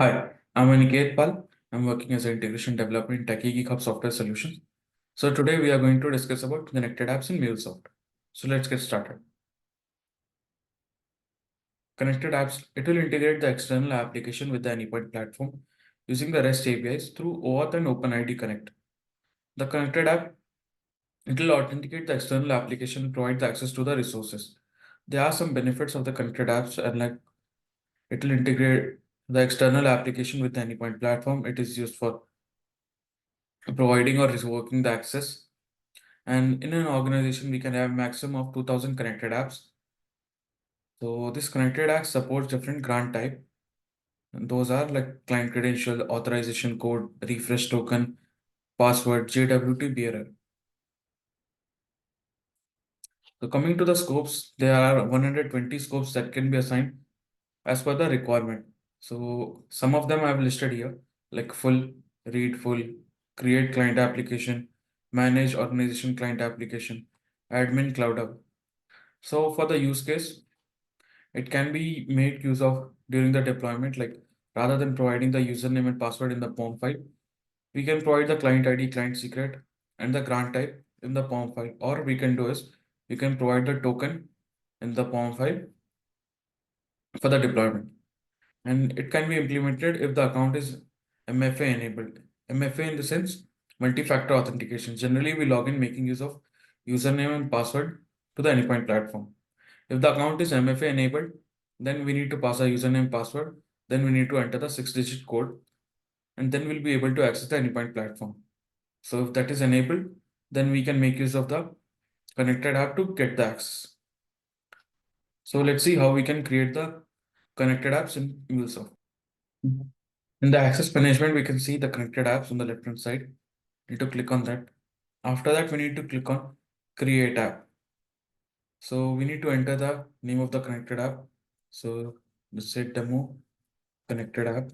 Hi, I'm Aniket Pal. I'm working as an integration developer in Techie Geek Hub Software Solutions. So today we are going to discuss about connected apps in MuleSoft. So let's get started. Connected apps, it will integrate the external application with the Anypoint platform using the REST APIs through OAuth and OpenID Connect. The connected app, it will authenticate the external application and provide the access to the resources. There are some benefits of the connected apps, and like it will integrate the external application with the Anypoint platform. It is used for providing or revoking the access. And in an organization, we can have maximum of 2000 connected apps. So this connected app supports different grant type. And those are like client credential, authorization code, refresh token, password, JWT bearer. So coming to the scopes, there are 120 scopes that can be assigned as per the requirement. So some of them I have listed here, like full, read full, create client application, manage organization client application, admin cloud hub. So for the use case, it can be made use of during the deployment, like rather than providing the username and password in the POM file, we can provide the client ID, client secret, and the grant type in the POM file. Or we can do is we can provide the token in the POM file for the deployment. And it can be implemented if the account is MFA enabled. MFA in the sense multi-factor authentication. Generally, we log in making use of username and password to the Anypoint platform. If the account is MFA enabled, then we need to pass a username password. Then we need to enter the 6-digit code, and then we'll be able to access the Anypoint platform. So if that is enabled, then we can make use of the connected app to get the access. So let's see how we can create the connected apps in MuleSoft. Mhm. In the access management, we can see the connected apps on the left hand side. Need to click on that. After that, we need to click on create app. So we need to enter the name of the connected app. So let's say demo connected app.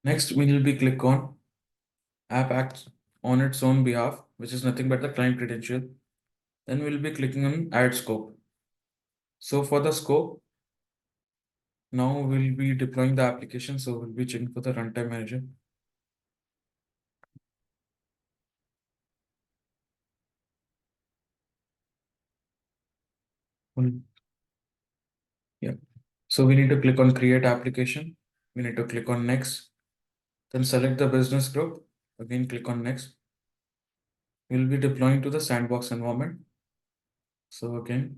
Next, we will be click on app acts on its own behalf, which is nothing but the client credential. Then we'll be clicking on add scope. So for the scope, now we'll be deploying the application. So we'll be checking for the runtime manager. Mm, yeah. So we need to click on create application. We need to click on next. Then select the business group. Again, click on next. We'll be deploying to the sandbox environment. So again,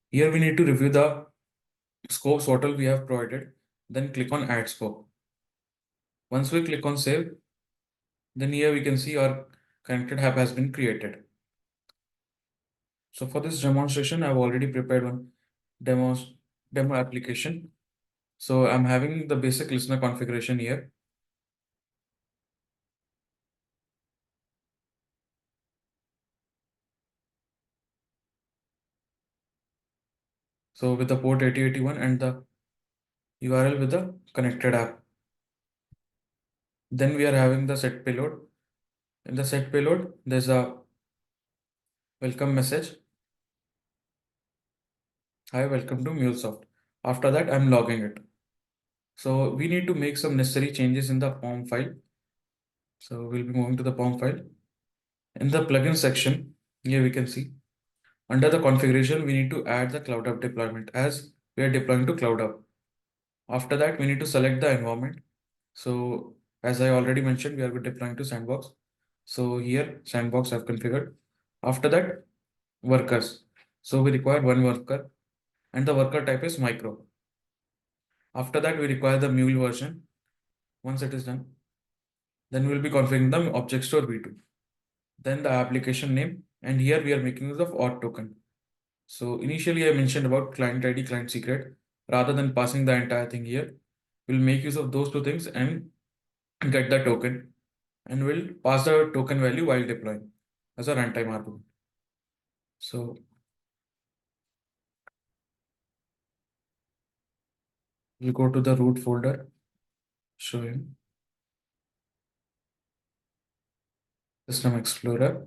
here we need to review the scopes what all we have provided. Then click on add scope. Once we click on save, then here we can see our connected app has been created. So for this demonstration, I've already prepared one demo, demo application. So I'm having the basic listener configuration here. So with the port 8081 and the URL with the connected app. Then we are having the set payload. In the set payload, there's a welcome message. Hi, welcome to MuleSoft. After that, I'm logging it. So we need to make some necessary changes in the POM file. So we'll be moving to the POM file. In the plugin section, here we can see under the configuration, we need to add the Cloud Hub deployment as we are deploying to Cloud Hub. After that, we need to select the environment. So as I already mentioned, we are deploying to Sandbox. So here, Sandbox I've configured. After that, workers. So we require one worker and the worker type is micro. After that, we require the Mule version. Once it is done, then we'll be configuring the object store v2. Then the application name, and here we are making use of auth token. So initially I mentioned about client ID, client secret. Rather than passing the entire thing here, we'll make use of those two things and get the token, and we'll pass the token value while deploying as a runtime argument. So we'll go to the root folder, show him System Explorer.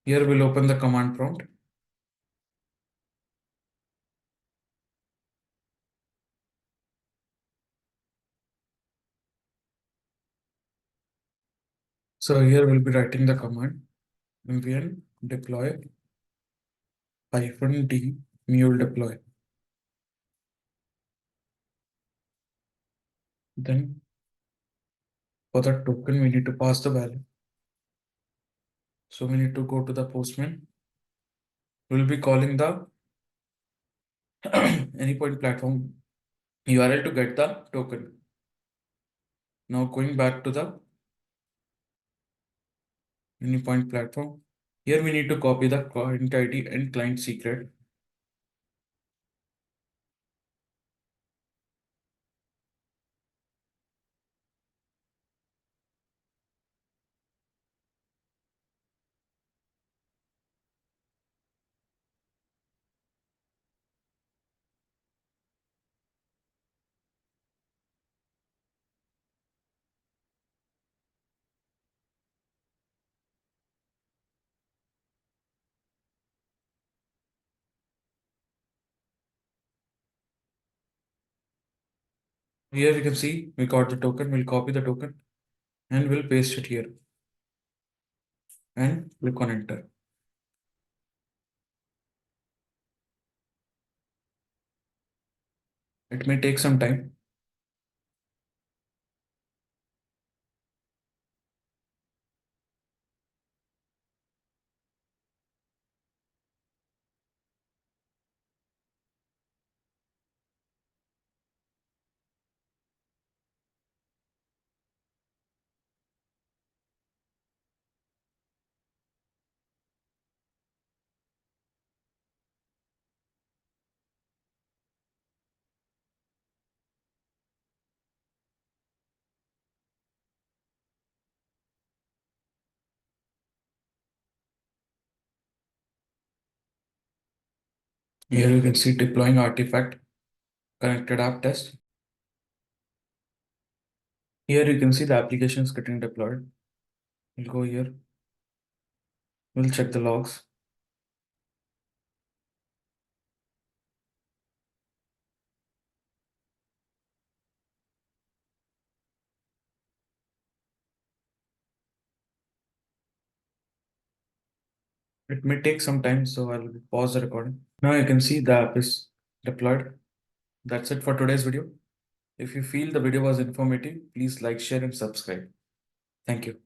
Here we'll open the command prompt. So here we'll be writing the command mvn deploy -d mule deploy. Then for the token, we need to pass the value. So we need to go to the postman. We'll be calling the Anypoint Platform URL to get the token. Now going back to the Anypoint Platform. Here we need to copy the client ID and client secret. Here you can see we got the token. We'll copy the token and we'll paste it here and click on enter. It may take some time. Here you can see deploying artifact connected app test. Here you can see the applications getting deployed. We'll go here. We'll check the logs. It may take some time, so I'll pause the recording. Now you can see the app is deployed. That's it for today's video. If you feel the video was informative, please like, share, and subscribe. Thank you.